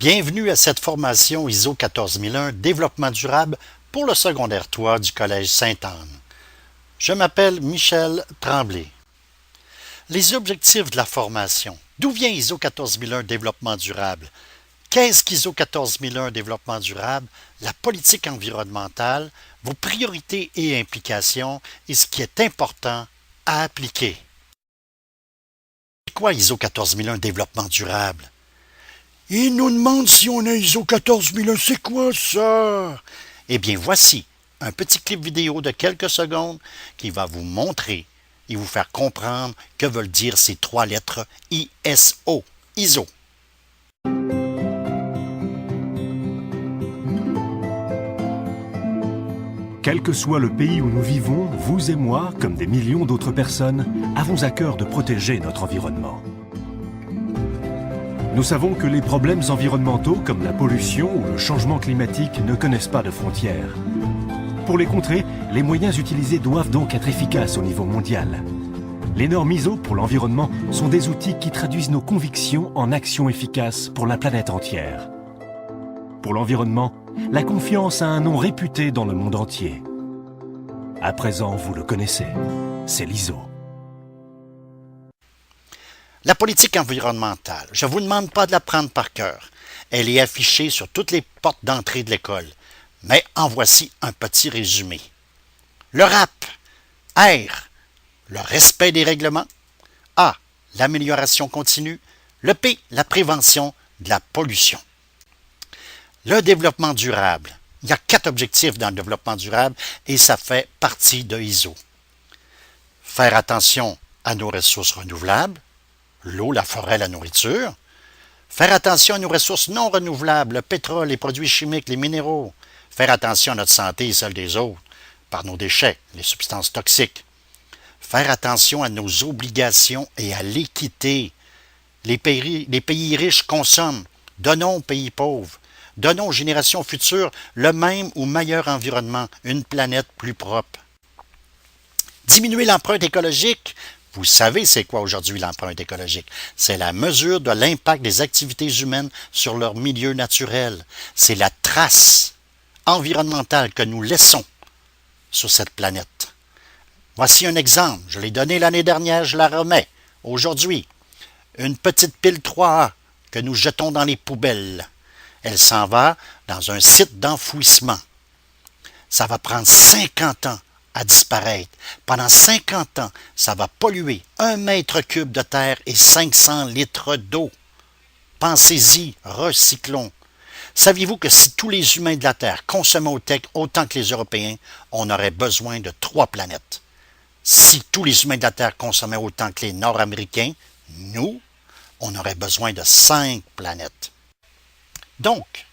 Bienvenue à cette formation ISO 14001 Développement durable pour le secondaire 3 du Collège Sainte-Anne. Je m'appelle Michel Tremblay. Les objectifs de la formation. D'où vient ISO 14001 Développement durable? Qu'est-ce qu'ISO 14001 Développement durable? La politique environnementale, vos priorités et implications et ce qui est important à appliquer. C'est quoi ISO 14001 Développement durable? Il nous demande si on a ISO 14001, c'est quoi ça? Eh bien, voici un petit clip vidéo de quelques secondes qui va vous montrer et vous faire comprendre que veulent dire ces trois lettres ISO. ISO. Quel que soit le pays où nous vivons, vous et moi, comme des millions d'autres personnes, avons à cœur de protéger notre environnement. Nous savons que les problèmes environnementaux comme la pollution ou le changement climatique ne connaissent pas de frontières. Pour les contrer, les moyens utilisés doivent donc être efficaces au niveau mondial. Les normes ISO pour l'environnement sont des outils qui traduisent nos convictions en actions efficaces pour la planète entière. Pour l'environnement, la confiance a un nom réputé dans le monde entier. À présent, vous le connaissez, c'est l'ISO. La politique environnementale, je ne vous demande pas de la prendre par cœur. Elle est affichée sur toutes les portes d'entrée de l'école. Mais en voici un petit résumé. Le RAP. R. Le respect des règlements. A. L'amélioration continue. Le P. La prévention de la pollution. Le développement durable. Il y a 4 objectifs dans le développement durable et ça fait partie de ISO. Faire attention à nos ressources renouvelables. L'eau, la forêt, la nourriture. Faire attention à nos ressources non renouvelables, le pétrole, les produits chimiques, les minéraux. Faire attention à notre santé et celle des autres, par nos déchets, les substances toxiques. Faire attention à nos obligations et à l'équité. Les pays riches consomment. Donnons aux pays pauvres. Donnons aux générations futures le même ou meilleur environnement, une planète plus propre. Diminuer l'empreinte écologique. Vous savez c'est quoi aujourd'hui l'empreinte écologique? C'est la mesure de l'impact des activités humaines sur leur milieu naturel. C'est la trace environnementale que nous laissons sur cette planète. Voici un exemple. Je l'ai donné l'année dernière, je la remets. Aujourd'hui, une petite pile 3A que nous jetons dans les poubelles. Elle s'en va dans un site d'enfouissement. Ça va prendre 50 ans à disparaître. Pendant 50 ans, ça va polluer 1 mètre cube de terre et 500 litres d'eau. Pensez-y, recyclons. Saviez-vous que si tous les humains de la Terre consommaient autant que les Européens, on aurait besoin de 3 planètes? Si tous les humains de la Terre consommaient autant que les Nord-Américains, nous, on aurait besoin de 5 planètes. Donc,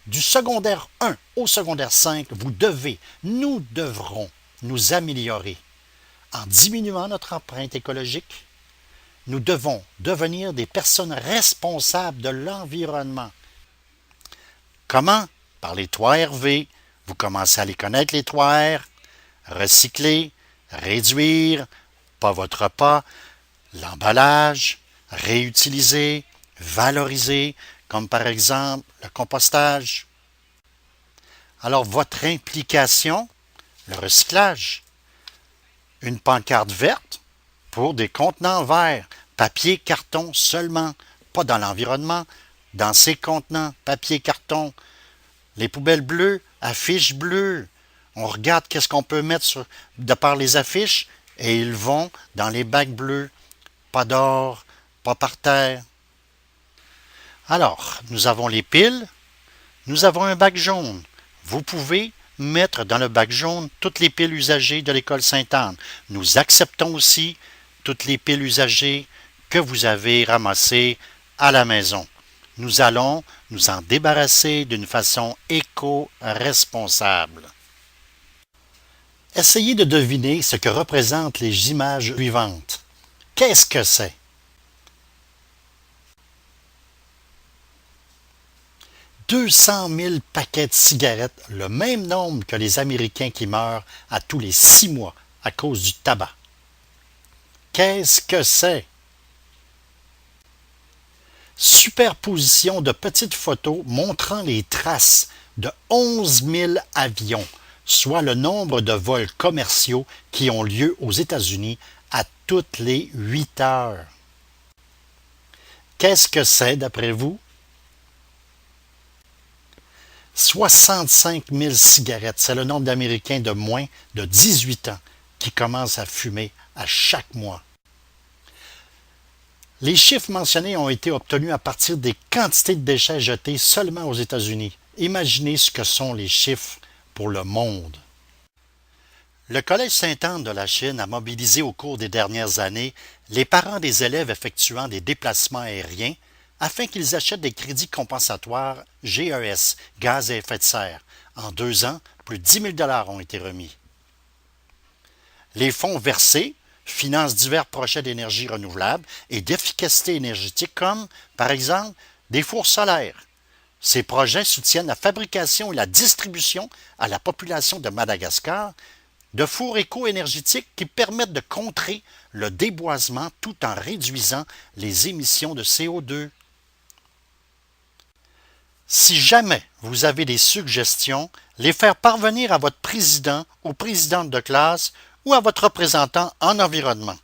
du secondaire 1 au secondaire 5, nous devrons nous améliorer en diminuant notre empreinte écologique. Nous devons devenir des personnes responsables de l'environnement. Comment? Par les 3 RV. Vous commencez à les connaître, les 3 R. Recycler, réduire, pas votre pas, l'emballage, réutiliser, valoriser, comme par exemple le compostage. Alors, votre implication, le recyclage, une pancarte verte pour des contenants verts, papier, carton seulement, pas dans l'environnement, dans ces contenants, papier, carton, les poubelles bleues, affiches bleues. On regarde qu'est-ce qu'on peut mettre de par les affiches et ils vont dans les bacs bleus, pas d'or, pas par terre. Alors, nous avons les piles, nous avons un bac jaune. Vous pouvez mettre dans le bac jaune toutes les piles usagées de l'école Sainte-Anne. Nous acceptons aussi toutes les piles usagées que vous avez ramassées à la maison. Nous allons nous en débarrasser d'une façon éco-responsable. Essayez de deviner ce que représentent les images suivantes. Qu'est-ce que c'est? « 200 000 paquets de cigarettes, le même nombre que les Américains qui meurent à tous les 6 mois à cause du tabac. » Qu'est-ce que c'est? Superposition de petites photos montrant les traces de 11 000 avions, soit le nombre de vols commerciaux qui ont lieu aux États-Unis à toutes les 8 heures. Qu'est-ce que c'est d'après vous? 65 000 cigarettes, c'est le nombre d'Américains de moins de 18 ans qui commencent à fumer à chaque mois. Les chiffres mentionnés ont été obtenus à partir des quantités de déchets jetés seulement aux États-Unis. Imaginez ce que sont les chiffres pour le monde. Le Collège Sainte-Anne de la Chine a mobilisé au cours des dernières années les parents des élèves effectuant des déplacements aériens afin qu'ils achètent des crédits compensatoires GES, gaz à effet de serre. En 2 ans, plus de 10 000 $ ont été remis. Les fonds versés financent divers projets d'énergie renouvelable et d'efficacité énergétique comme, par exemple, des fours solaires. Ces projets soutiennent la fabrication et la distribution à la population de Madagascar de fours éco-énergétiques qui permettent de contrer le déboisement tout en réduisant les émissions de CO2. Si jamais vous avez des suggestions, les faire parvenir à votre président ou présidente de classe ou à votre représentant en environnement.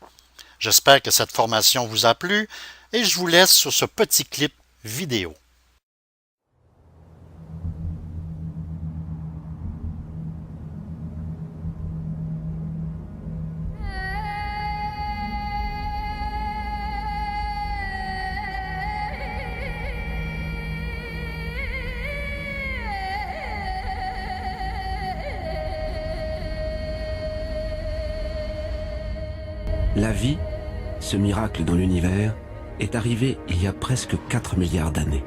J'espère que cette formation vous a plu et je vous laisse sur ce petit clip vidéo. La vie, ce miracle dans l'univers, est arrivé il y a presque 4 milliards d'années.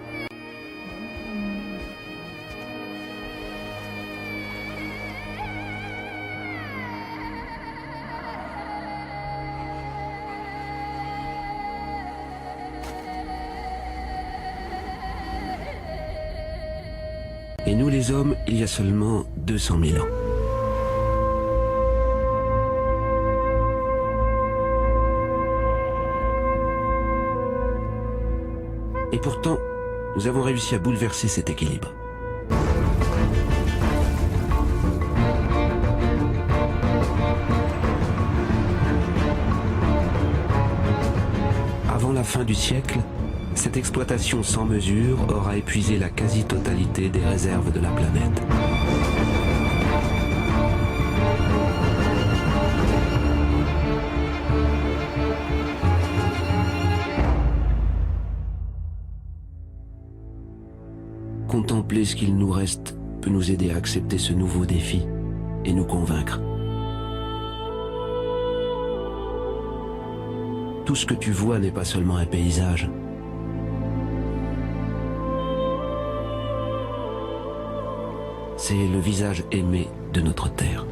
Et nous les hommes, il y a seulement 200 000 ans. Et pourtant, nous avons réussi à bouleverser cet équilibre. Avant la fin du siècle, cette exploitation sans mesure aura épuisé la quasi-totalité des réserves de la planète. Contempler ce qu'il nous reste peut nous aider à accepter ce nouveau défi et nous convaincre. Tout ce que tu vois n'est pas seulement un paysage. C'est le visage aimé de notre terre.